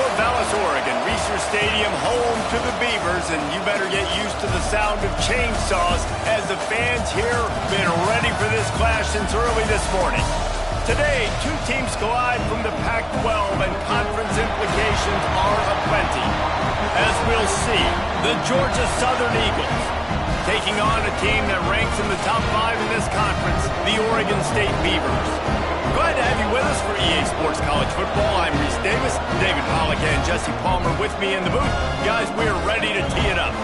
Corvallis, Oregon. Reser Stadium, home to the Beavers, and you better get used to the sound of chainsaws as the fans here have been ready for this clash since early this morning. Today, two teams collide from the Pac-12, and conference implications are aplenty. As we'll see, the Georgia Southern Eagles taking on a team that ranks in the top 5 in this conference, the Oregon State Beavers. Glad to have you with us for EA Sports College Football. I'm Reese Davis, David Pollack and Jesse Palmer with me in the booth. Guys, we're ready to tee it up.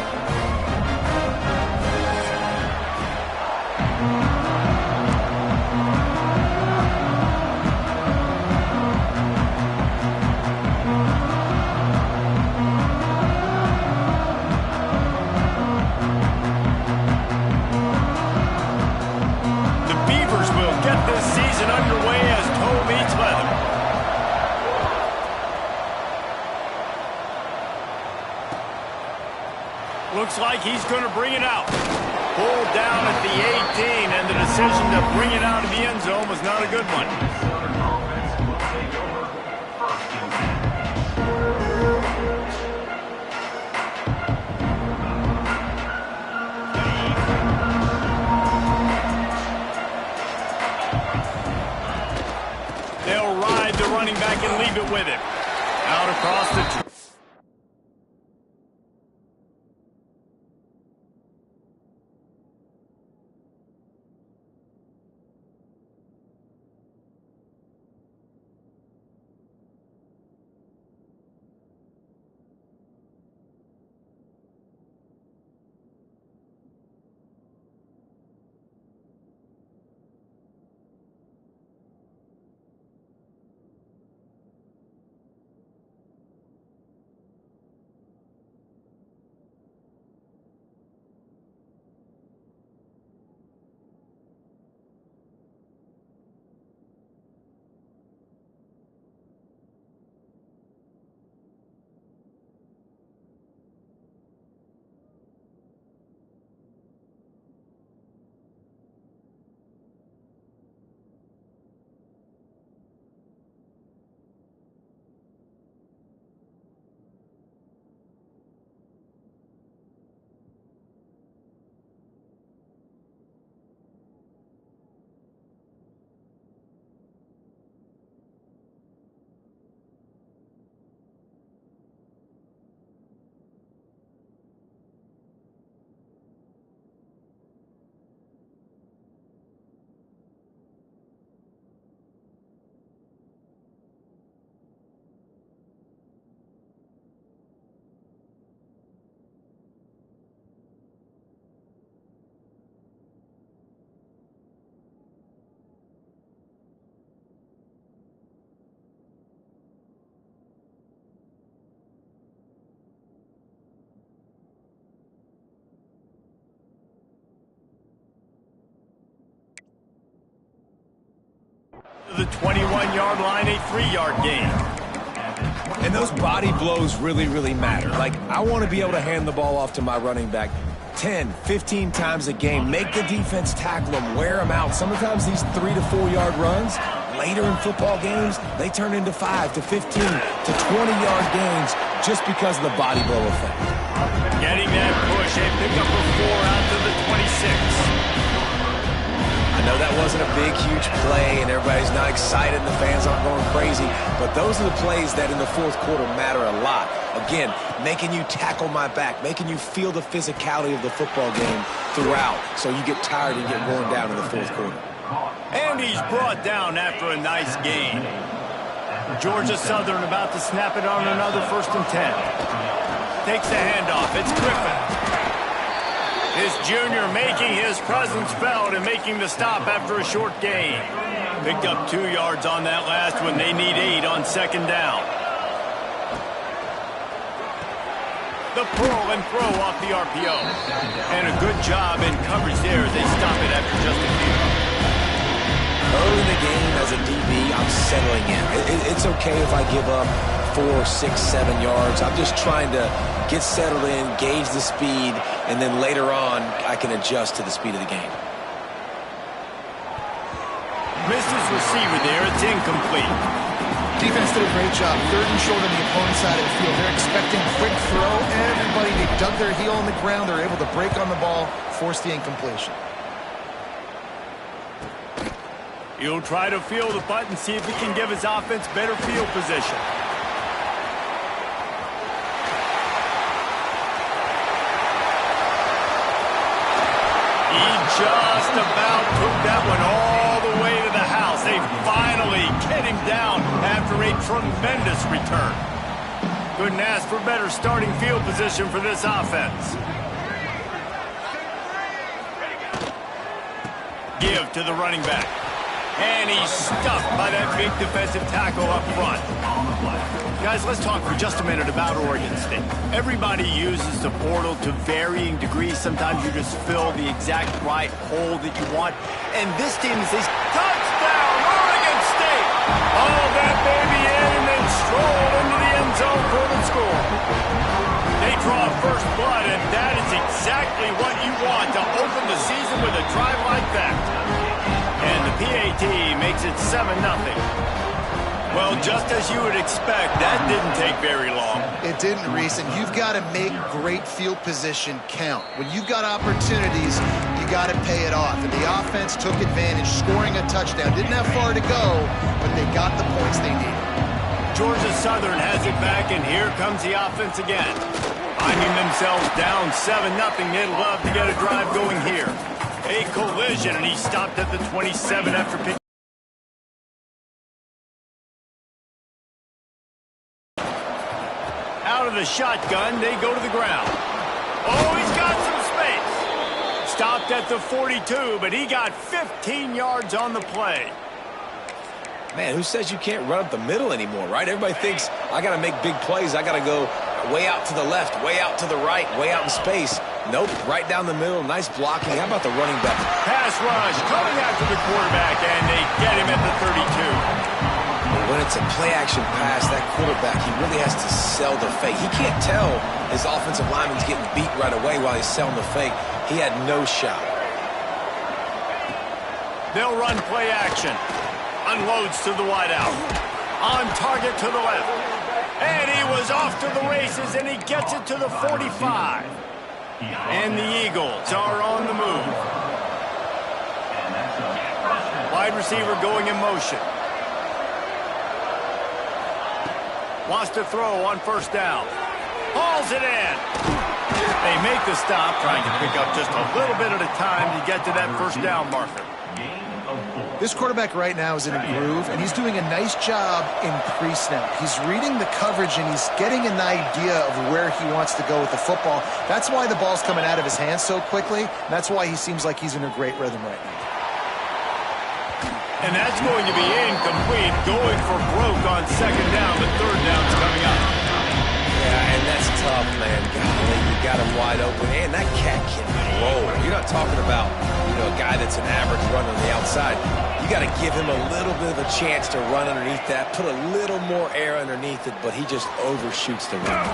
Underway as toe meets leather. Looks like he's going to bring it out. Pulled down at the 18, and the decision to bring it out of the end zone was not a good one. They'll ride the running back and leave it with him. Out across the... The 21-yard line, a 3-yard gain. And those body blows really, really matter. Like, I want to be able to hand the ball off to my running back 10, 15 times a game. Make the defense tackle them, wear them out. Sometimes these 3 to 4 yard runs, later in football games, they turn into 5 to 15 to 20-yard gains just because of the body blow effect. Getting that push, a pickup of 4 out to the 26. I know that wasn't a big, huge play, and everybody's not excited, and the fans aren't going crazy, but those are the plays that in the fourth quarter matter a lot. Again, making you tackle my back, making you feel the physicality of the football game throughout, so you get tired and get worn down in the fourth quarter. And he's brought down after a nice gain. Georgia Southern about to snap it on another 1st and 10. Takes the handoff. It's Griffin. This junior making his presence felt and making the stop after a short gain. Picked up 2 yards on that last one. They need 8 on 2nd down. The pull and throw off the RPO. And a good job in coverage there as they stop it after just a few. Early in the game as a DB, I'm settling in. It's okay if I give up 4, 6, 7 yards. I'm just trying to get settled in, gauge the speed, and then later on, I can adjust to the speed of the game. Missed his receiver there. It's incomplete. Defense did a great job. 3rd and short on the opponent's side of the field. They're expecting quick throw. Everybody, they dug their heel on the ground. They're able to break on the ball, force the incompletion. He'll try to feel the punt and see if he can give his offense better field position. He just about took that one all the way to the house. They finally get him down after a tremendous return. Couldn't ask for better starting field position for this offense. Give to the running back. And he's stuffed by that big defensive tackle up front. Guys, let's talk for just a minute about Oregon State. Everybody uses the portal to varying degrees. Sometimes you just fill the exact right hole that you want. And this team is a touchdown, Oregon State! Oh, that baby in and then strolled into the end zone for the score. They draw first blood, and that is exactly what you want to open the season with a drive like that. And the PAT makes it 7-0. Well, just as you would expect, that didn't take very long. It didn't, Reese, and you've got to make great field position count. When you've got opportunities, you got to pay it off. And the offense took advantage, scoring a touchdown. Didn't have far to go, but they got the points they needed. Georgia Southern has it back, and here comes the offense again. Finding themselves down 7-0, they'd love to get a drive going here. A collision, and he stopped at the 27 after picking. Out of the shotgun, they go to the ground. Oh, he's got some space. Stopped at the 42, but he got 15 yards on the play. Man, who says you can't run up the middle anymore, right? Everybody thinks I got to make big plays. I got to go way out to the left, way out to the right, way out in space. Nope, right down the middle. Nice blocking. How about the running back? Pass rush coming after the quarterback, and they get him at the 32. When it's a play-action pass, that quarterback, he really has to sell the fake. He can't tell his offensive lineman's getting beat right away while he's selling the fake. He had no shot. They'll run play action. Unloads to the wideout. On target to the left. And he was off to the races, and he gets it to the 45. And the Eagles are on the move. Wide receiver going in motion. Wants to throw on first down. Hauls it in. They make the stop, trying to pick up just a little bit at a time to get to that first down marker. This quarterback right now is in a groove, and he's doing a nice job in pre-snap. He's reading the coverage, and he's getting an idea of where he wants to go with the football. That's why the ball's coming out of his hands so quickly. That's why he seems like he's in a great rhythm right now. And that's going to be incomplete, going for broke on second down. The third down's coming up. Yeah, and that's tough, man. Golly, you got him wide open. And that cat can roll. You're not talking about, a guy that's an average runner on the outside. You got to give him a little bit of a chance to run underneath that, put a little more air underneath it, but he just overshoots the run.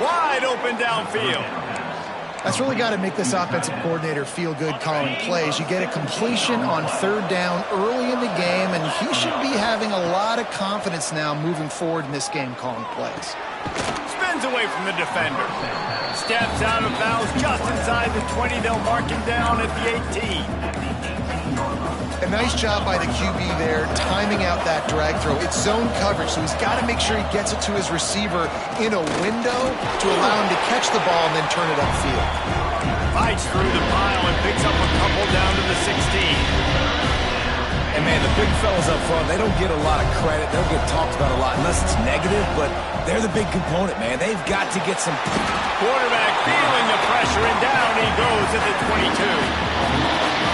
Wide open downfield. That's really got to make this offensive coordinator feel good calling plays. You get a completion on third down early in the game, and he should be having a lot of confidence now moving forward in this game calling plays. Spins away from the defender. Steps out of bounds just inside the 20. They'll mark him down at the 18. A nice job by the QB there, timing out that drag throw. It's zone coverage, so he's got to make sure he gets it to his receiver in a window to allow him to catch the ball and then turn it upfield. Fights through the pile and picks up a couple down to the 16. And, man, the big fellas up front, they don't get a lot of credit. They don't get talked about a lot unless it's negative, but they're the big component, man. They've got to get some... Quarterback feeling the pressure, and down he goes at the 22.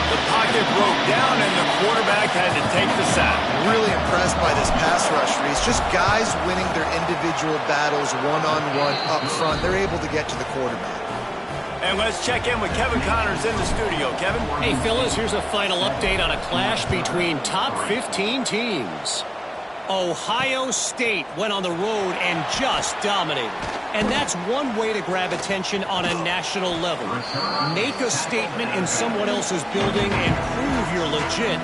The pocket broke down, and the quarterback had to take the sack. Really impressed by this pass rush, Reese. Just guys winning their individual battles one-on-one up front. They're able to get to the quarterback. And let's check in with Kevin Connors in the studio. Kevin? Hey, fellas, here's a final update on a clash between top 15 teams. Ohio State went on the road and just dominated. And that's one way to grab attention on a national level. Make a statement in someone else's building and prove you're legit.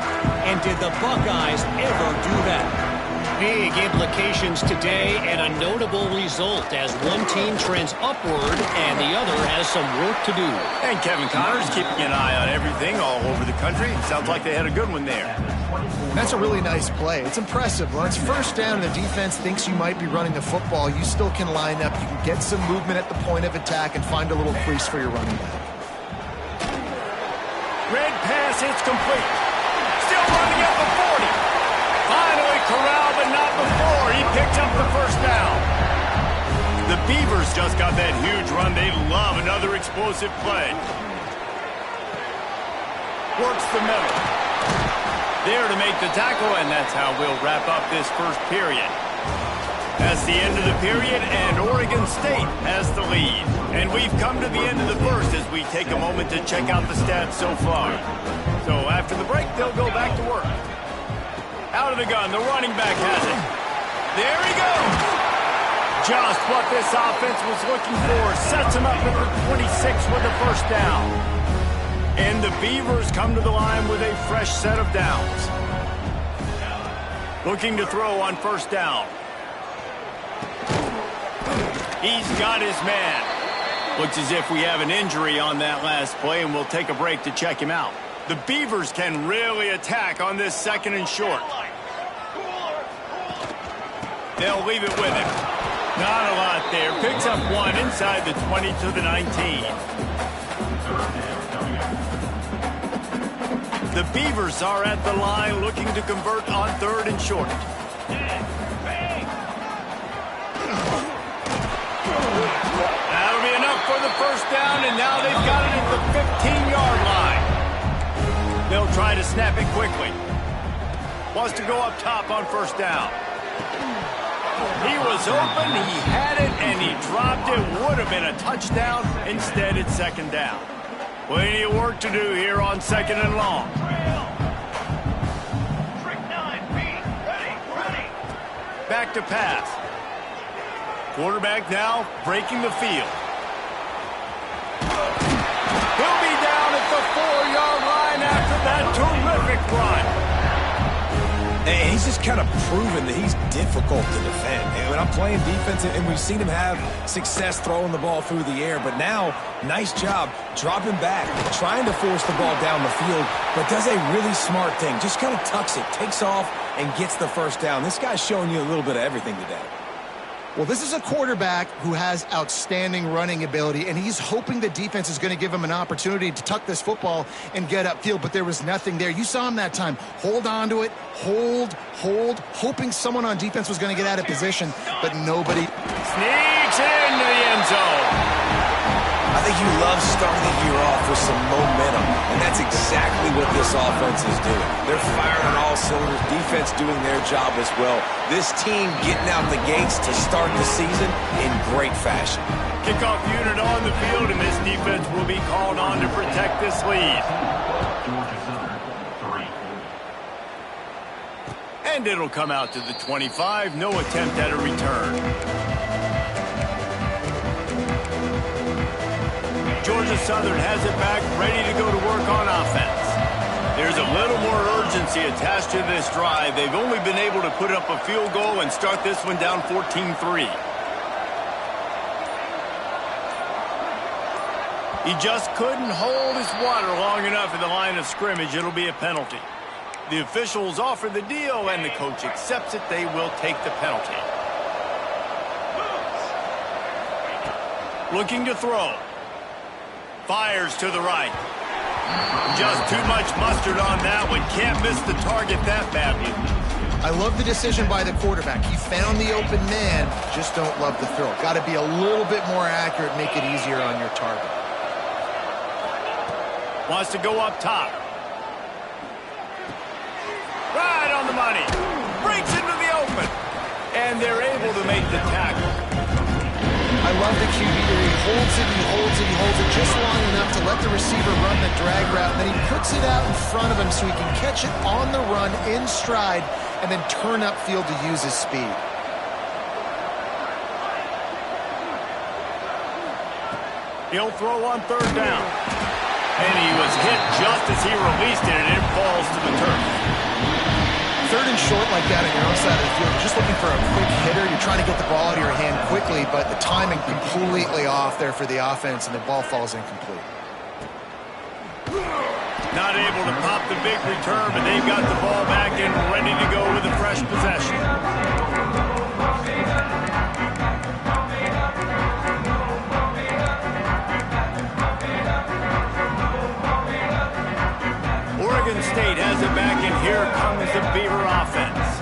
And did the Buckeyes ever do that? big implications today and a notable result as one team trends upward and the other has some work to do. And Kevin Connors keeping an eye on everything all over the country. Sounds like they had a good one there. That's a really nice play. It's impressive. When it's first down and the defense thinks you might be running the football, you still can line up. You can get some movement at the point of attack and find a little crease for your running back. Red pass, it's complete. Still running at the 40. Finally corralled, but not before. He picked up the first down. The Beavers just got that huge run. They love another explosive play. Works the middle. There to make the tackle, and that's how we'll wrap up this first period. That's the end of the period, and Oregon State has the lead. And we've come to the end of the first as we take a moment to check out the stats so far. So after the break, they'll go back to work. Out of the gun, the running back has it. There he goes. Just what this offense was looking for. Sets him up at the 26 with the first down. And the Beavers come to the line with a fresh set of downs. Looking to throw on first down. He's got his man. Looks as if we have an injury on that last play, and we'll take a break to check him out. The Beavers can really attack on this second and short. They'll leave it with him. Not a lot there. Picks up one inside the 20 to the 19. The Beavers are at the line looking to convert on third and short. That'll be enough for the first down, and now they've got it at the 15-yard line. They'll try to snap it quickly. Wants to go up top on first down. He was open, he had it, and he dropped it. Would have been a touchdown. Instead, it's second down. Plenty of work to do here on second and long. Back to pass. Quarterback now breaking the field. He'll be down at the 4-yard line after that terrific run. And he's just kind of proven that he's difficult to defend. And when I'm playing defense, and we've seen him have success throwing the ball through the air, but now, nice job dropping back, trying to force the ball down the field, but does a really smart thing. Just kind of tucks it, takes off, and gets the first down. This guy's showing you a little bit of everything today. Well, this is a quarterback who has outstanding running ability, and he's hoping the defense is going to give him an opportunity to tuck this football and get upfield, but there was nothing there. You saw him that time. Hold on to it, hold, hoping someone on defense was going to get out of position, but nobody. Sneaks into the end zone. I think you love starting the year off with some momentum, and that's exactly what this offense is doing. They're firing on all cylinders, defense doing their job as well. This team getting out the gates to start the season in great fashion. Kickoff unit on the field, and this defense will be called on to protect this lead. And it'll come out to the 25. No attempt at a return. Georgia Southern has it back, ready to go to work on offense. There's a little more urgency attached to this drive. They've only been able to put up a field goal and start this one down 14-3. He just couldn't hold his water long enough in the line of scrimmage. It'll be a penalty. The officials offer the deal, and the coach accepts it. They will take the penalty. Looking to throw. Fires to the right. Just too much mustard on that one. Can't miss the target that badly. I love the decision by the quarterback. He found the open man, just don't love the throw. Got to be a little bit more accurate, make it easier on your target. Wants to go up top. Right on the money. Breaks into the open. And they're able to make the tackle. I love the QB here. He holds it, he holds it, he holds it just long enough to let the receiver run the drag route, and then he puts it out in front of him so he can catch it on the run in stride and then turn upfield to use his speed. He'll throw on third down. And he was hit just as he released it, and it falls to the turf. third and short like that on your own side of the field, you're just looking for a quick hitter. You're trying to get the ball out of your hand quickly, but the timing completely off there for the offense, and the ball falls incomplete. Not able to pop the big return, but they've got the ball back and ready to go with a fresh possession. Oregon State has it back, and here comes the Beaver offense.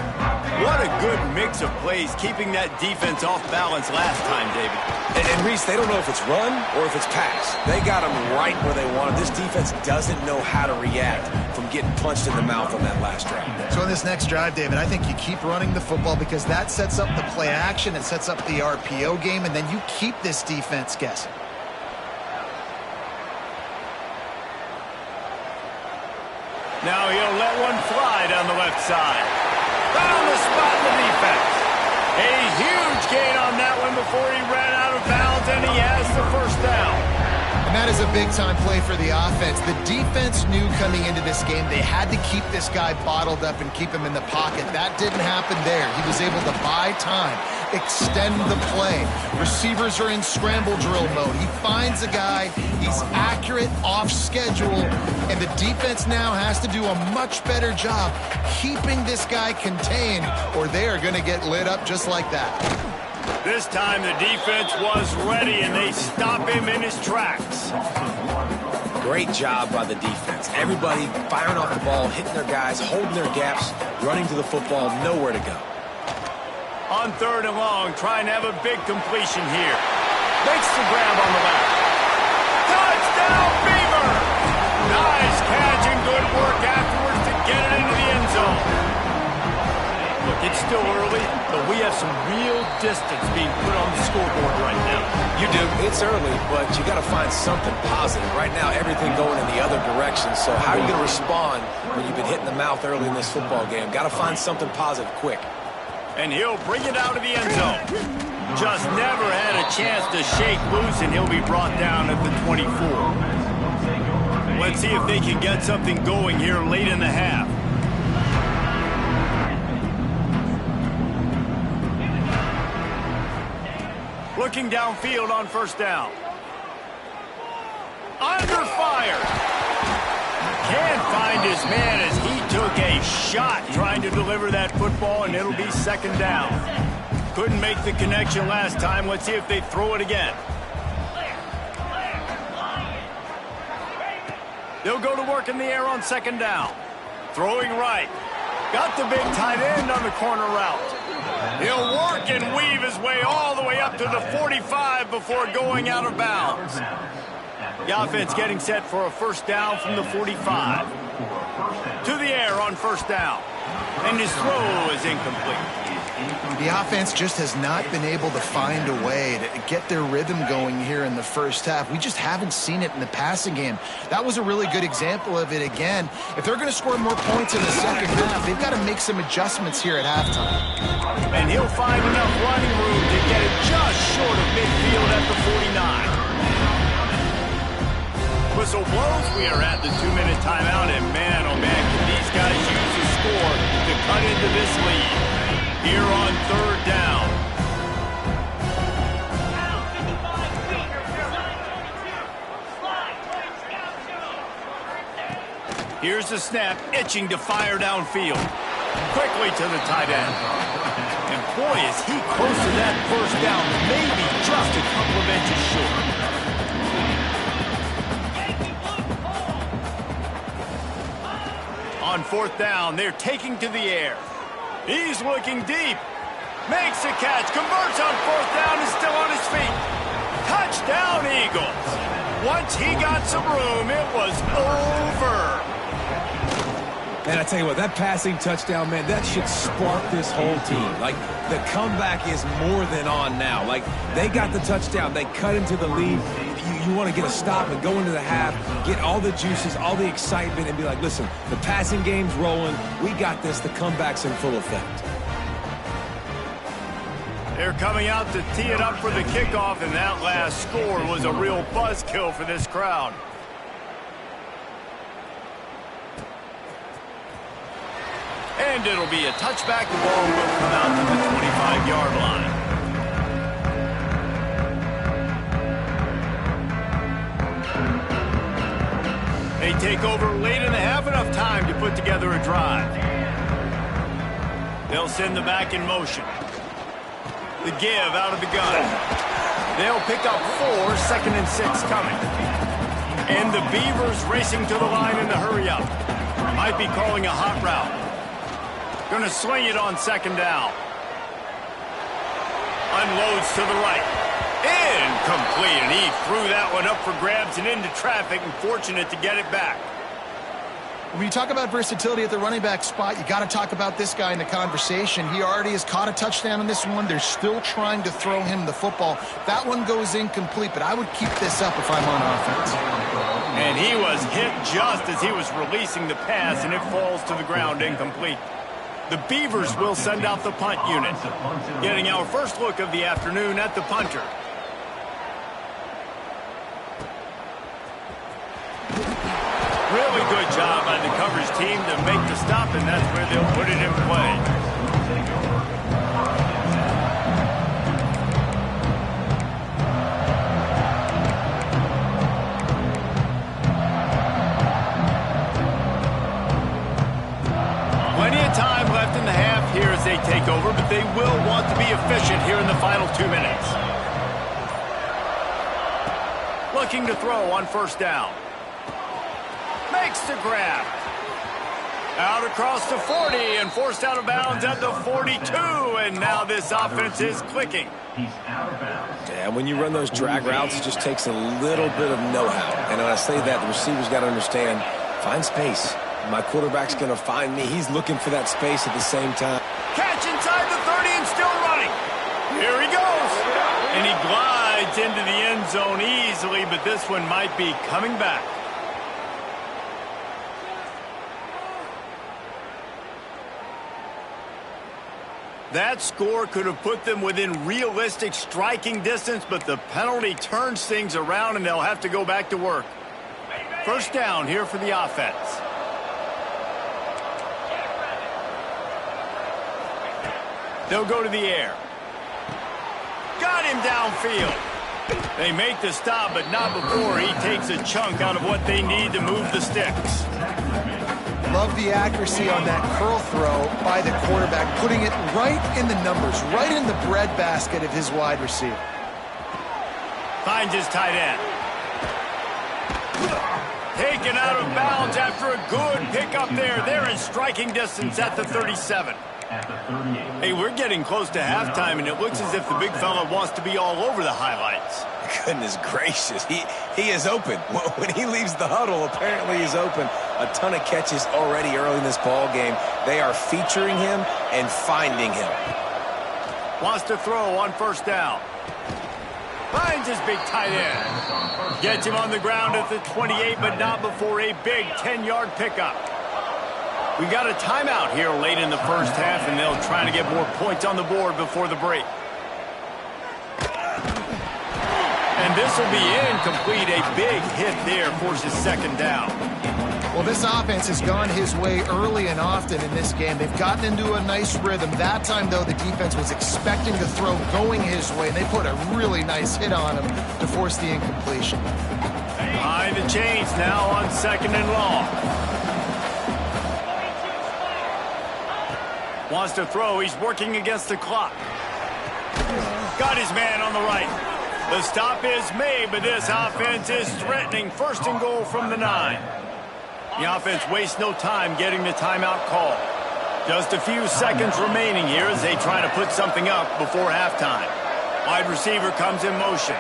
What a good mix of plays, keeping that defense off balance last time, David. And Reese, they don't know if it's run or if it's pass. They got them right where they want them. This defense doesn't know how to react from getting punched in the mouth on that last drive. So in this next drive, David, I think you keep running the football because that sets up the play action, it sets up the RPO game, and then you keep this defense guessing. Now he'll let one fly down the left side. Found the spot in the defense. A huge gain on that one before he ran out of bounds, and he has the first down. And that is a big-time play for the offense. The defense knew coming into this game they had to keep this guy bottled up and keep him in the pocket. That didn't happen there. He was able to buy time, extend the play. Receivers are in scramble drill mode. He finds a guy, he's accurate, off schedule, and the defense now has to do a much better job keeping this guy contained, or they are going to get lit up just like that. This time the defense was ready, and they stop him in his tracks. Great job by the defense. Everybody firing off the ball, hitting their guys, holding their gaps, running to the football, nowhere to go. On third and long, trying to have a big completion here. Makes the grab on the left. Touchdown, Beaver! Nice catch and good work afterwards to get it into the end zone. Look, it's still early, but we have some real distance being put on the scoreboard right now. You do. It's early, but you got to find something positive. Right now, everything going in the other direction. So how are you going to respond when you've been hit in the mouth early in this football game? Got to find something positive quick. And he'll bring it out of the end zone. Just never had a chance to shake loose, and he'll be brought down at the 24. Let's see if they can get something going here late in the half. Looking downfield on first down. Under fire. Can't find his man as he took a shot trying to deliver that football, and it'll be second down. Couldn't make the connection last time. Let's see if they throw it again. They'll go to work in the air on second down. Throwing right. Got the big tight end on the corner route. He'll work and weave his way all the way up to the 45 before going out of bounds. The offense getting set for a first down from the 45. To the air on first down. And his throw is incomplete. The offense just has not been able to find a way to get their rhythm going here in the first half. We just haven't seen it in the passing game. That was a really good example of it again. If they're going to score more points in the second half, they've got to make some adjustments here at halftime. And he'll find enough running room to get it just short of midfield at the 49. Whistle blows. We are at the 2-minute timeout, and man, oh man, can these guys use the score to cut into this lead. Here on third down. Here's the snap, itching to fire downfield. Quickly to the tight end. And boy, is he close to that first down, maybe just a couple of inches short. On fourth down, they're taking to the air. He's looking deep. Makes a catch. Converts on fourth down. Is still on his feet. Touchdown, Eagles. Once he got some room, it was over. And I tell you what, that passing touchdown, man, that should spark this whole team. Like, the comeback is more than on now. Like, they got the touchdown. They cut into the lead. You want to get a stop and go into the half, get all the juices, all the excitement, and be like, listen, the passing game's rolling. We got this. The comeback's in full effect. They're coming out to tee it up for the kickoff, and that last score was a real buzzkill for this crowd. And it'll be a touchback. The ball will come out to the 25-yard line. They take over late in the half, enough time to put together a drive. They'll send the back in motion. The give out of the gun. They'll pick up 4, 2nd and 6 coming. And the Beavers racing to the line in the hurry up. Might be calling a hot route. Going to swing it on 2nd down. Unloads to the right. Incomplete, and he threw that one up for grabs and into traffic, and fortunate to get it back. When you talk about versatility at the running back spot, you got to talk about this guy in the conversation. He already has caught a touchdown on this one. They're still trying to throw him the football. That one goes incomplete, but I would keep this up if I'm on offense. And he was hit just as he was releasing the pass, and it falls to the ground incomplete. The Beavers will send out the punt unit. Getting our first look of the afternoon at the punter. Really good job by the coverage team to make the stop, and that's where they'll put it in play. Plenty of time left in the half here as they take over, but they will want to be efficient here in the final 2 minutes. Looking to throw on 1st down. Makes the grab. Out across the 40 and forced out of bounds at the 42. And now this offense is clicking. Yeah, when you run those drag routes, it just takes a little bit of know-how. And when I say that, the receiver's got to understand, find space. My quarterback's going to find me. He's looking for that space at the same time. Catch inside the 30 and still running. Here he goes. And he glides into the end zone easily, but this one might be coming back. That score could have put them within realistic striking distance, but the penalty turns things around, and they'll have to go back to work. 1st down here for the offense. They'll go to the air. Got him downfield. They make the stop, but not before he takes a chunk out of what they need to move the sticks. Love the accuracy on that curl throw by the quarterback, putting it right in the numbers, right in the breadbasket of his wide receiver. Finds his tight end. Taken out of bounds after a good pickup there. They're in striking distance at the 37. Hey, we're getting close to halftime, and it looks as if the big fella wants to be all over the highlights. Goodness gracious, he is open. When he leaves the huddle, apparently he's open. A ton of catches already early in this ball game. They are featuring him and finding him. Wants to throw on 1st down. Finds his big tight end. Gets him on the ground at the 28, but not before a big 10-yard pickup. We got a timeout here late in the 1st half, and they'll try to get more points on the board before the break. And this will be incomplete. A big hit there forces 2nd down. Well, this offense has gone his way early and often in this game. They've gotten into a nice rhythm. That time, though, the defense was expecting the throw going his way, and they put a really nice hit on him to force the incompletion. Behind the chains now on 2nd and long. Wants to throw. He's working against the clock. Got his man on the right. The stop is made, but this offense is threatening. 1st and goal from the 9. The offense wastes no time getting the timeout call. Just a few seconds remaining here as they try to put something up before halftime. Wide receiver comes in motion.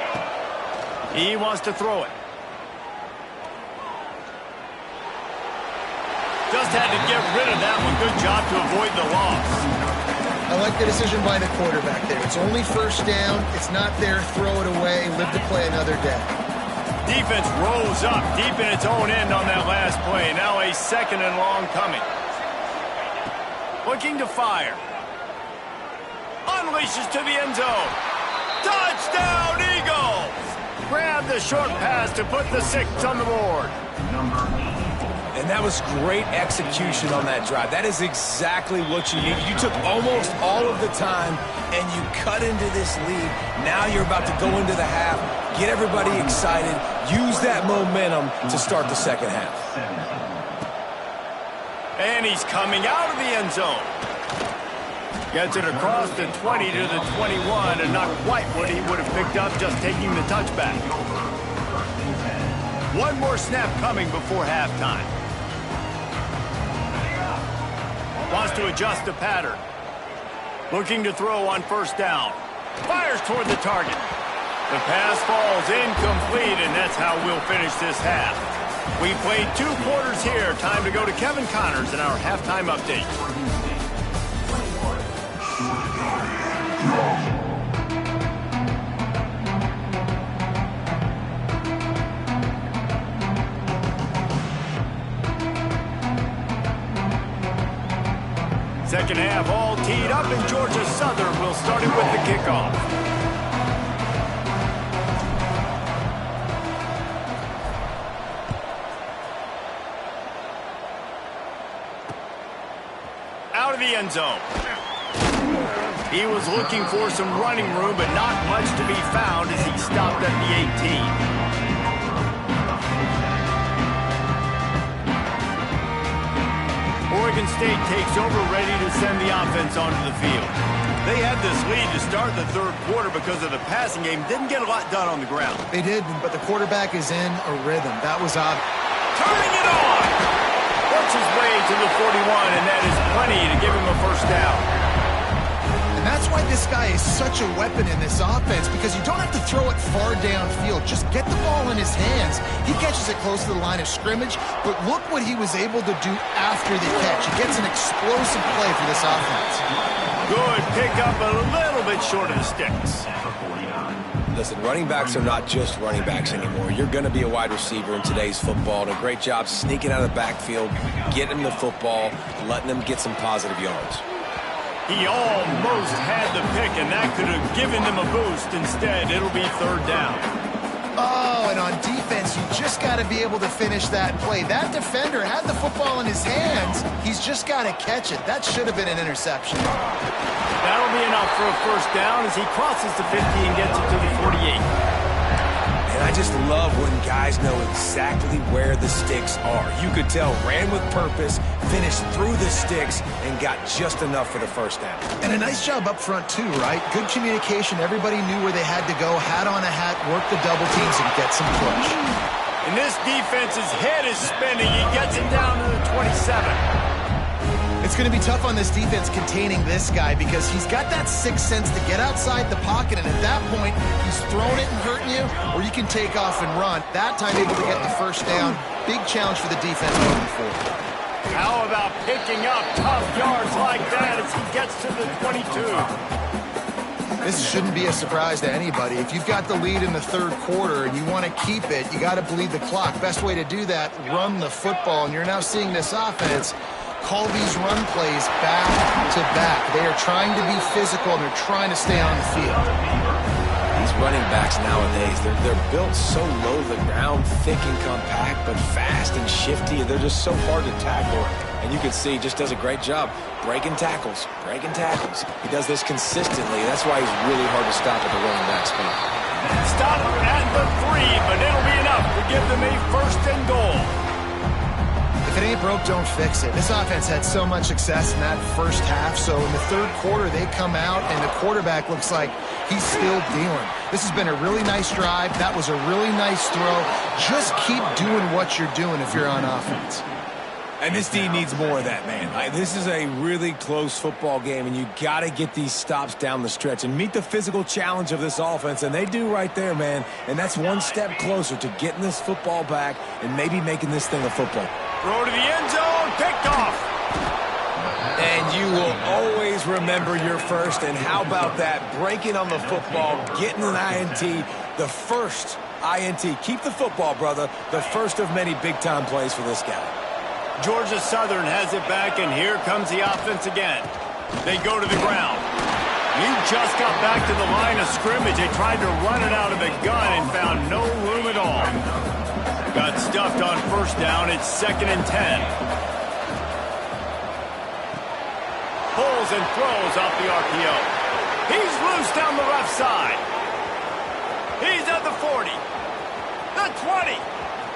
He wants to throw it. Just had to get rid of that one. Good job to avoid the loss. I like the decision by the quarterback there. It's only 1st down. It's not there. Throw it away. Live to play another day. Defense rolls up deep in its own end on that last play. Now a 2nd and long coming. Looking to fire. Unleashes to the end zone. Touchdown, Eagles! Grab the short pass to put the 6 on the board. And that was great execution on that drive. That is exactly what you need. You took almost all of the time, and you cut into this lead. Now you're about to go into the half, get everybody excited, use that momentum to start the second half. And he's coming out of the end zone. Gets it across the 20 to the 21, and not quite what he would have picked up just taking the touchback. One more snap coming before halftime. Wants to adjust the pattern. Looking to throw on first down. Fires toward the target. The pass falls incomplete, and that's how we'll finish this half. We played 2 quarters here. Time to go to Kevin Connors in our halftime update. Second half all teed up, and Georgia Southern will start it with the kickoff. Out of the end zone. He was looking for some running room, but not much to be found as he stopped at the 18. Oregon State takes over, ready to send the offense onto the field. They had this lead to start the third quarter because of the passing game. Didn't get a lot done on the ground. They did, but the quarterback is in a rhythm. That was obvious. Turning it on! Works his way to the 41, and that is plenty to give him a first down. And that's why this guy is such a weapon in this offense, because you don't have to throw it far downfield. Just get the ball in his hands. He catches it close to the line of scrimmage, but look what he was able to do after the catch. He gets an explosive play for this offense. Good pickup, a little bit short of the sticks. Listen, running backs are not just running backs anymore. You're going to be a wide receiver in today's football. And a great job sneaking out of the backfield, getting him the football, letting him get some positive yards. He almost had the pick, and that could have given them a boost. Instead, it'll be third down. Oh, and on defense, you just got to be able to finish that play. That defender had the football in his hands. He's just got to catch it. That should have been an interception. That'll be enough for a first down as he crosses the 50 and gets it to the 48. And I just love when guys know exactly where the sticks are. You could tell, ran with purpose, finished through the sticks, and got just enough for the first down. And a nice job up front, too, right? Good communication. Everybody knew where they had to go, hat on a hat, work the double teams, and get some push. And this defense's head is spinning. He gets it down to the 27. It's going to be tough on this defense containing this guy because he's got that sixth sense to get outside the pocket, and at that point, he's throwing it and hurting you, or you can take off and run. That time, able to get the first down. Big challenge for the defense moving forward. How about picking up tough yards like that as he gets to the 22? This shouldn't be a surprise to anybody. If you've got the lead in the third quarter and you want to keep it, you got to bleed the clock. Best way to do that, run the football, and you're now seeing this offense call these run plays back to back. They are trying to be physical, and they're trying to stay on the field. These running backs nowadays, they're built so low to the ground, thick and compact, but fast and shifty. They're just so hard to tackle. And you can see he just does a great job breaking tackles, breaking tackles. He does this consistently. That's why he's really hard to stop at the running back spot. Stop at the 3, but it'll be enough to give them a first and goal. If it ain't broke, don't fix it. This offense had so much success in that first half, so in the third quarter, they come out, and the quarterback looks like he's still dealing. This has been a really nice drive. That was a really nice throw. Just keep doing what you're doing if you're on offense. And this D needs more of that, man. This is a really close football game, and you got to get these stops down the stretch and meet the physical challenge of this offense, and they do right there, man. And that's one step closer to getting this football back and maybe making this thing a football. Throw to the end zone, picked off. And you will always remember your first, and how about that? Breaking on the football, getting an INT, the first INT. Keep the football, brother. The first of many big-time plays for this guy. Georgia Southern has it back, and here comes the offense again. They go to the ground. You just got back to the line of scrimmage. They tried to run it out of the gun and found no room at all. Got stuffed on first down. It's 2nd and 10. Pulls and throws off the RPO. He's loose down the left side. He's at the 40. The 20.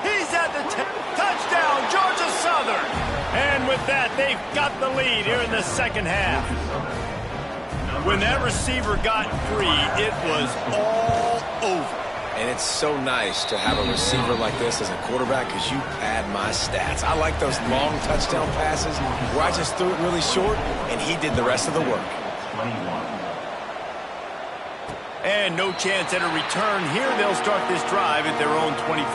He's at the 10. Touchdown, Georgia Southern. And with that, they've got the lead here in the second half. When that receiver got free, it was all over. And it's so nice to have a receiver like this as a quarterback because you pad my stats. I like those long touchdown passes where I just threw it really short and he did the rest of the work. And no chance at a return here. They'll start this drive at their own 25.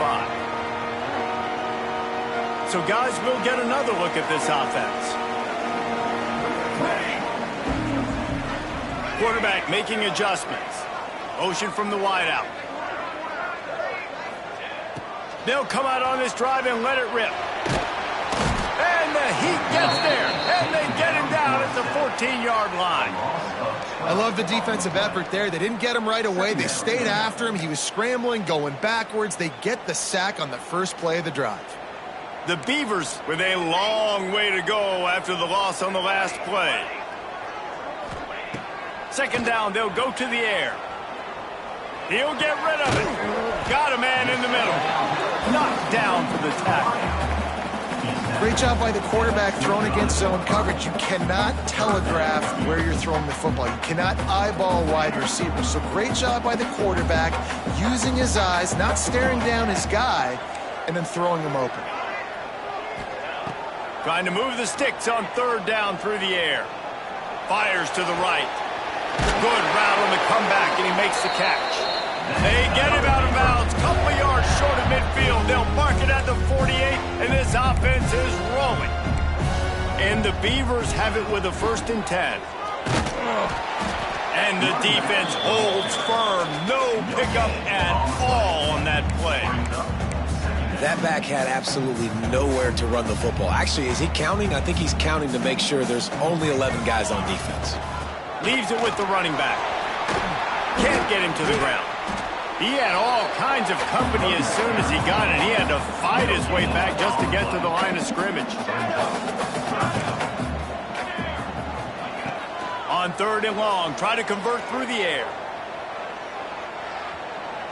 So, guys, we'll get another look at this offense. Quarterback making adjustments. Motion from the wideout. They'll come out on this drive and let it rip. And the heat gets there. And they get him down at the 14-yard line. I love the defensive effort there. They didn't get him right away. They stayed after him. He was scrambling, going backwards. They get the sack on the first play of the drive. The Beavers with a long way to go after the loss on the last play. 2nd down, they'll go to the air. He'll get rid of it. Got a man in the middle. Knocked down for the tackle. Great job by the quarterback throwing against zone coverage. You cannot telegraph where you're throwing the football. You cannot eyeball wide receivers. So great job by the quarterback using his eyes, not staring down his guy, and then throwing him open. Trying to move the sticks on 3rd down through the air. Fires to the right. Good route on the comeback, and he makes the catch. They get him out of bounds. Couple of yards short of midfield. They'll mark it at the 48, and this offense is rolling. And the Beavers have it with a 1st and 10. And the defense holds firm. No pickup at all on that play. That back had absolutely nowhere to run the football. Actually, is he counting? I think he's counting to make sure there's only 11 guys on defense. Leaves it with the running back. Can't get him to the ground. He had all kinds of company as soon as he got it. He had to fight his way back just to get to the line of scrimmage. On 3rd and long, try to convert through the air.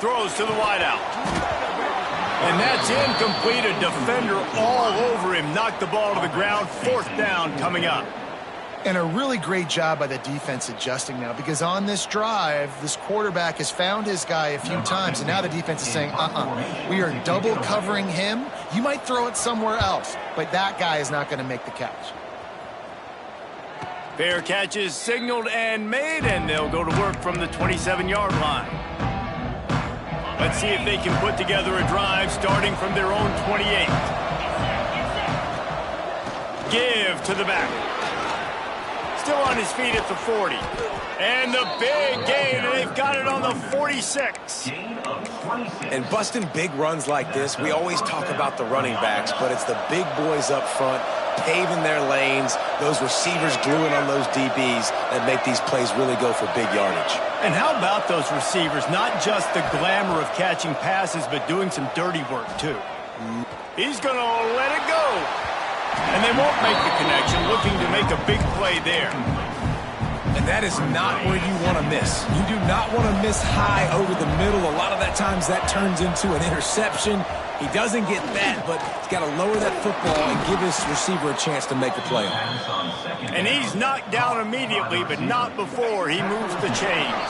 Throws to the wideout. And that's incomplete. A defender all over him. Knocked the ball to the ground. 4th down coming up. And a really great job by the defense adjusting now, because on this drive, this quarterback has found his guy a few times, and now the defense is saying, we are double covering him. You might throw it somewhere else, but that guy is not going to make the catch. Fair catch is signaled and made, and they'll go to work from the 27-yard line. Let's see if they can put together a drive starting from their own 28. Give to the back. Still on his feet at the 40. And the big gain, and they've got it on the 46. And busting big runs like this, we always talk about the running backs, but it's the big boys up front, paving their lanes, those receivers gluing on those DBs that make these plays really go for big yardage. And how about those receivers? Not just the glamour of catching passes, but doing some dirty work, too. He's going to let it go. And they won't make the connection, looking to make a big play there. And that is not where you want to miss. You do not want to miss high over the middle. A lot of that times that turns into an interception. He doesn't get that, but he's got to lower that football and give his receiver a chance to make a play on it. And he's knocked down immediately, but not before he moves the chains.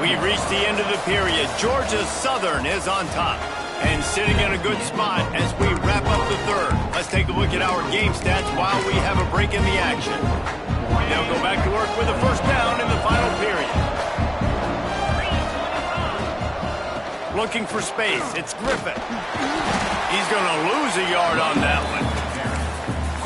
We've reached the end of the period. Georgia Southern is on top and sitting in a good spot as we wrap up the 3rd. Let's take a look at our game stats while we have a break in the action. They'll go back to work with a 1st down in the final period. Looking for space. It's Griffin. He's going to lose a yard on that one.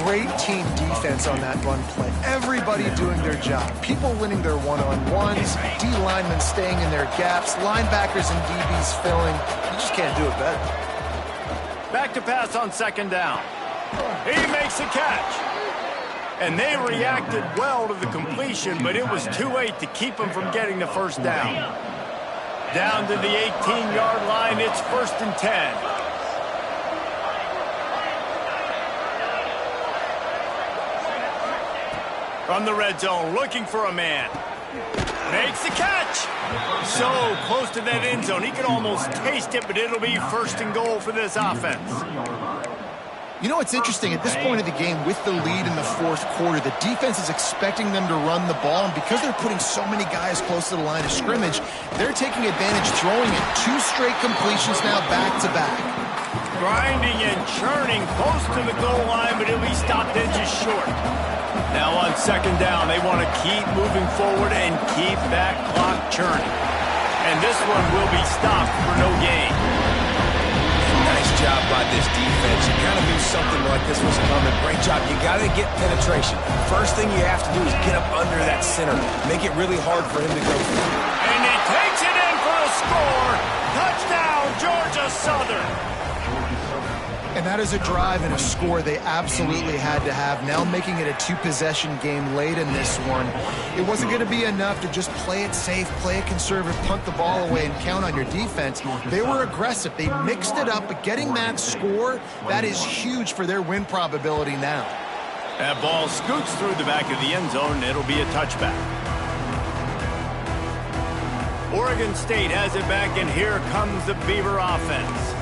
Great team defense on that run play. Everybody doing their job. People winning their one-on-ones, D linemen staying in their gaps, linebackers and DBs filling. You just can't do it better. Back to pass on 2nd down. He makes a catch. And they reacted well to the completion, but it was too late to keep him from getting the 1st down. Down to the 18-yard line, it's 1st and 10. From the red zone, looking for a man. Makes the catch. So close to that end zone. He can almost taste it, but it'll be first and goal for this offense. You know what's interesting? At this point of the game, with the lead in the fourth quarter, the defense is expecting them to run the ball, and because they're putting so many guys close to the line of scrimmage, they're taking advantage, throwing it 2 straight completions now back-to-back. Grinding and churning close to the goal line, but it'll be stopped edges short. Now on second down, they want to keep moving forward and keep that clock churning. And this one will be stopped for no gain. Nice job by this defense. You kind of knew something like this was coming. Great job. You got to get penetration. First thing you have to do is get up under that center. Make it really hard for him to go through. And he takes it in for a score. Touchdown, Georgia Southern. And that is a drive and a score they absolutely had to have. Now making it a 2-possession game late in this one. It wasn't going to be enough to just play it safe, play it conservative, punt the ball away, and count on your defense. They were aggressive. They mixed it up, but getting that score, that is huge for their win probability now. That ball scoots through the back of the end zone, and it'll be a touchback. Oregon State has it back, and here comes the Beaver offense.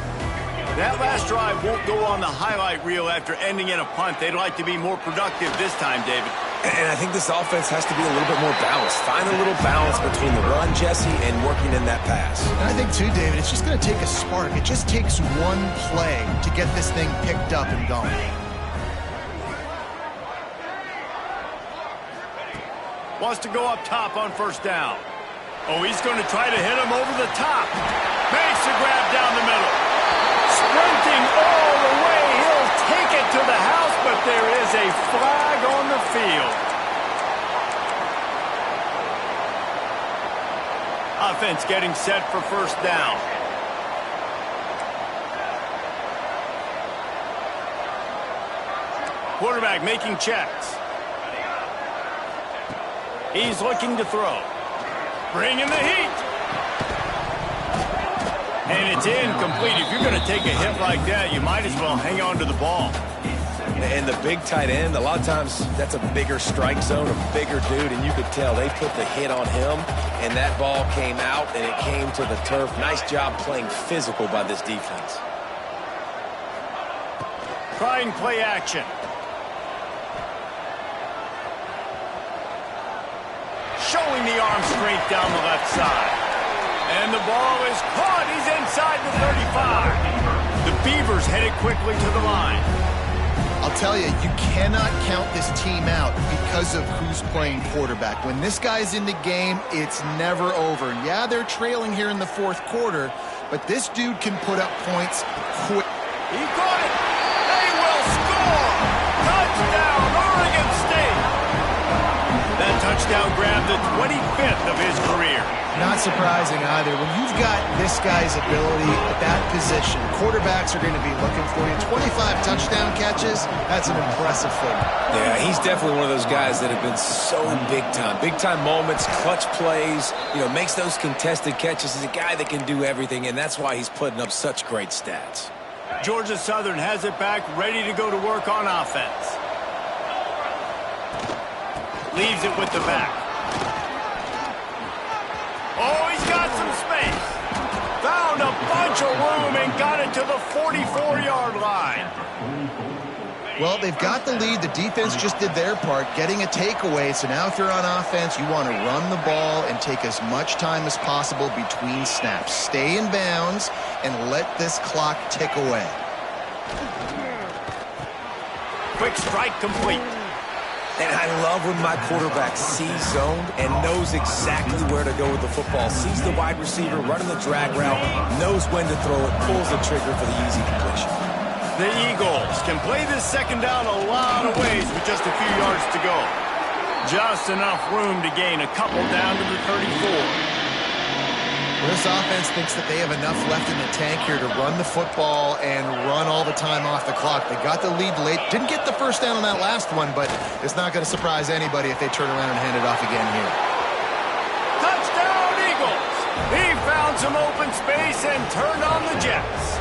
That last drive won't go on the highlight reel after ending in a punt. They'd like to be more productive this time, David. And I think this offense has to be a little bit more balanced. Find a little balance between the run, Jesse, and working in that pass. And I think, too, David, it's just going to take a spark. It just takes one play to get this thing picked up and going. Wants to go up top on first down. Oh, he's going to try to hit him over the top. Makes a grab down the middle. Sprinting all the way. He'll take it to the house, but there is a flag on the field. Offense getting set for first down. Quarterback making checks. He's looking to throw. Bringing the heat. And it's incomplete. If you're going to take a hit like that, you might as well hang on to the ball. And the big tight end, a lot of times that's a bigger strike zone, a bigger dude, and you could tell they put the hit on him, and that ball came out, and it came to the turf. Nice job playing physical by this defense. Trying play action. Showing the arm strength down the left side. And the ball is caught. He's inside the 35. The Beavers headed quickly to the line. I'll tell you, you cannot count this team out because of who's playing quarterback. When this guy's in the game, it's never over. Yeah, they're trailing here in the fourth quarter, but this dude can put up points quick. He caught it. They will score. Touchdown, Oregon State. That touchdown grabbed the 25th of his career. Not surprising either. When you've got this guy's ability at that position, quarterbacks are going to be looking for you. 25 touchdown catches, that's an impressive thing. Yeah, he's definitely one of those guys that have been so big time. Big time moments, clutch plays, makes those contested catches. He's a guy that can do everything, and that's why he's putting up such great stats. Georgia Southern has it back, ready to go to work on offense. Leaves it with the back. Oh, he's got some space. Found a bunch of room and got it to the 44-yard line. Well, they've got the lead. The defense just did their part, getting a takeaway. So now if you're on offense, you want to run the ball and take as much time as possible between snaps. Stay in bounds and let this clock tick away. Quick strike complete. And I love when my quarterback sees zoned and knows exactly where to go with the football. Sees the wide receiver running the drag route, knows when to throw it, pulls the trigger for the easy completion. The Eagles can play this second down a lot of ways with just a few yards to go. Just enough room to gain a couple down to the 34. This offense thinks that they have enough left in the tank here to run the football and run all the time off the clock. They got the lead late. Didn't get the first down on that last one, but it's not going to surprise anybody if they turn around and hand it off again here. Touchdown, Eagles! He found some open space and turned on the Jets.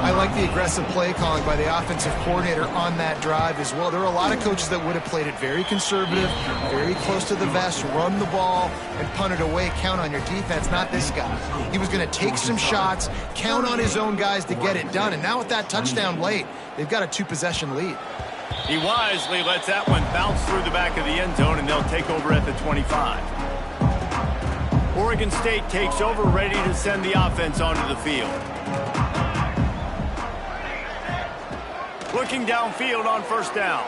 I like like the aggressive play calling by the offensive coordinator on that drive as well. There are a lot of coaches that would have played it very conservative, very close to the vest, run the ball, and punt it away, count on your defense. Not this guy. He was going to take some shots, count on his own guys to get it done, and now with that touchdown late, they've got a 2-possession lead. He wisely lets that one bounce through the back of the end zone, and they'll take over at the 25. Oregon State takes over, ready to send the offense onto the field. Looking downfield on first down.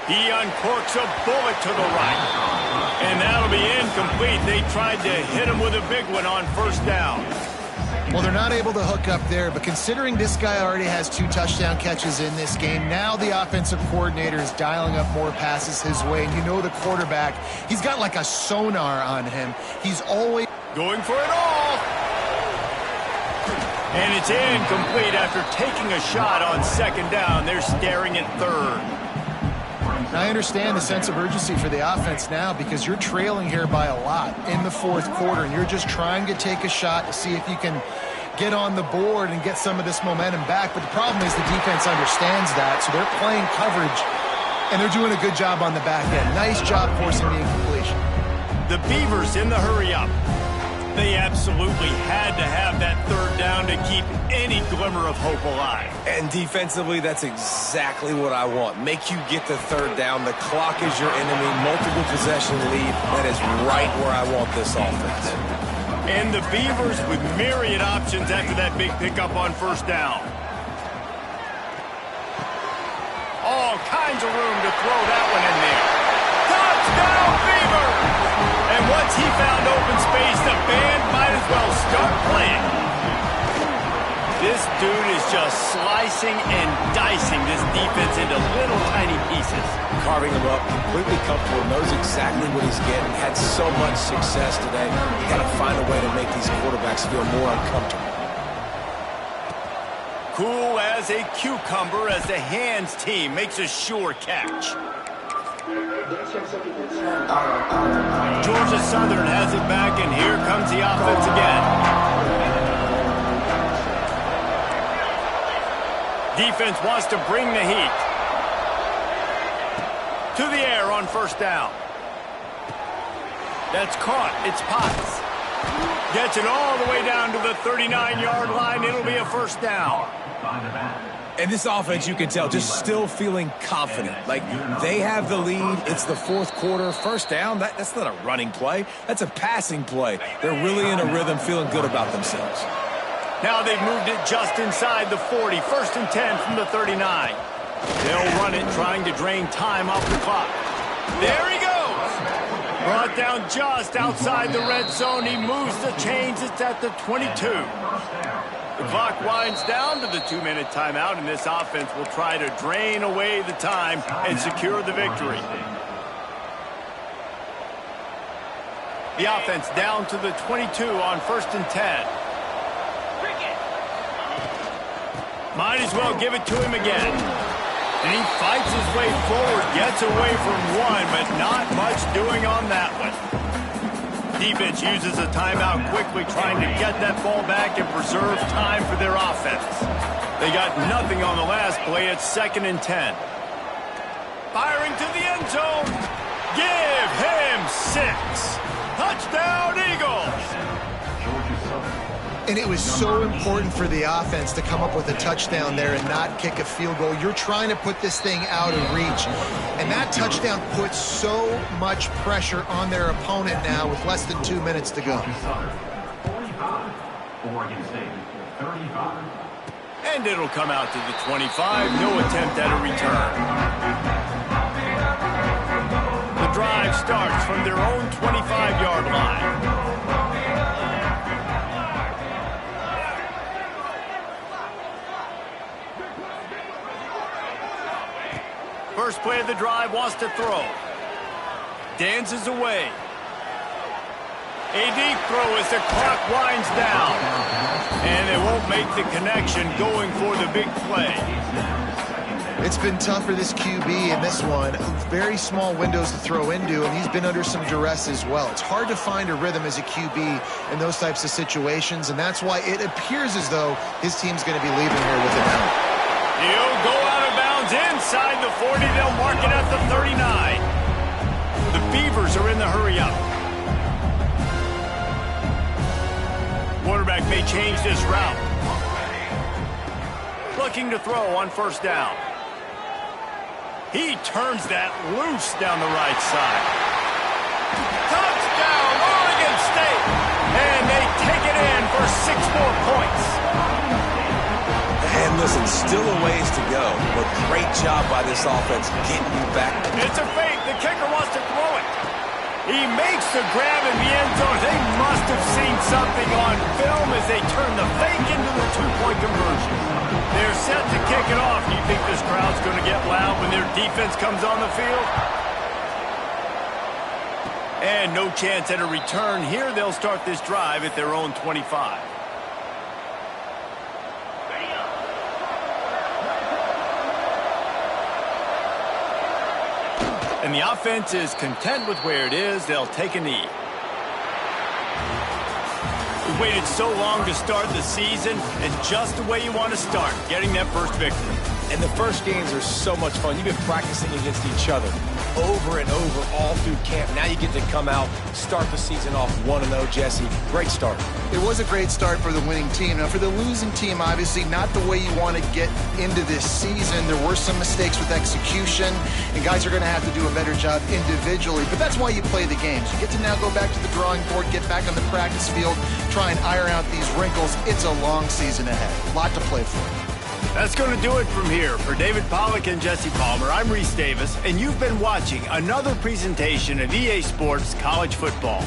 He uncorks a bullet to the right. And that'll be incomplete. They tried to hit him with a big one on first down. Well, they're not able to hook up there, but considering this guy already has 2 touchdown catches in this game, now the offensive coordinator is dialing up more passes his way. And you know the quarterback, he's got like a sonar on him. He's always going for it all. And it's incomplete after taking a shot on second down. They're staring at third. I understand the sense of urgency for the offense now because you're trailing here by a lot in the fourth quarter, and you're just trying to take a shot to see if you can get on the board and get some of this momentum back. But the problem is the defense understands that, so they're playing coverage, and they're doing a good job on the back end. Nice job forcing the incompletion. The Beavers in the hurry up. They absolutely had to have that third down to keep any glimmer of hope alive. And defensively, that's exactly what I want. Make you get the third down. The clock is your enemy. Multiple possession lead. That is right where I want this offense. And the Beavers with myriad options after that big pickup on first down. All kinds of room to throw that one in there. Touchdown, Beavers! And once he found open space, the band might as well start playing. This dude is just slicing and dicing this defense into little tiny pieces. Carving him up, completely comfortable, knows exactly what he's getting, had so much success today. You got to find a way to make these quarterbacks feel more uncomfortable. Cool as a cucumber as the hands team makes a sure catch. Georgia Southern has it back, and here comes the offense again. Defense wants to bring the heat. To the air on first down. That's caught. It's Potts. Gets it all the way down to the 39-yard line. It'll be a first down. And this offense, you can tell, just still feeling confident. Like, they have the lead. It's the fourth quarter. First down, that's not a running play. That's a passing play. They're really in a rhythm, feeling good about themselves. Now they've moved it just inside the 40. First and 10 from the 39. They'll run it, trying to drain time off the clock. There he goes. Brought down just outside the red zone. He moves the chains. It's at the 22. The clock winds down to the 2-minute timeout, and this offense will try to drain away the time and secure the victory. The offense down to the 22 on first and 10. Might as well give it to him again. And he fights his way forward, gets away from one, but not much doing on that one. Defense uses a timeout quickly, trying to get that ball back and preserve time for their offense. They got nothing on the last play. It's second and 10. Firing to the end zone. Give him 6. Touchdown, Eagles. And it was so important for the offense to come up with a touchdown there and not kick a field goal. You're trying to put this thing out of reach. And that touchdown puts so much pressure on their opponent now with less than 2 minutes to go. And it'll come out to the 25. No attempt at a return. The drive starts from their own 25-yard line. First play of the drive, wants to throw. Dances away. A deep throw as the clock winds down. And they won't make the connection going for the big play. It's been tough for this QB in this one. Very small windows to throw into, and he's been under some duress as well. It's hard to find a rhythm as a QB in those types of situations, and that's why it appears as though his team's going to be leaving here with him out. He'll go out of bounds inside the 40. They'll mark it at the 39. The Beavers are in the hurry-up. Quarterback may change this route. Looking to throw on first down. He turns that loose down the right side. Touchdown, Oregon State! And they take it in for 6 more points. And listen, still a ways to go, but great job by this offense getting you back. It's a fake. The kicker wants to throw it. He makes the grab in the end zone. They must have seen something on film as they turn the fake into the 2-point conversion. They're set to kick it off. Do you think this crowd's going to get loud when their defense comes on the field? And no chance at a return here. They'll start this drive at their own 25. And the offense is content with where it is. They'll take a knee. We waited so long to start the season, and just the way you want to start, getting that first victory. And the first games are so much fun. You've been practicing against each other over and over all through camp. Now you get to come out, start the season off 1-0, Jesse. Great start. It was a great start for the winning team. Now, for the losing team, obviously not the way you want to get into this season. There were some mistakes with execution, and guys are going to have to do a better job individually. But that's why you play the games. You get to now go back to the drawing board, get back on the practice field, try and iron out these wrinkles. It's a long season ahead. A lot to play for. That's going to do it from here. For David Pollack and Jesse Palmer, I'm Reese Davis, and you've been watching another presentation of EA Sports College Football.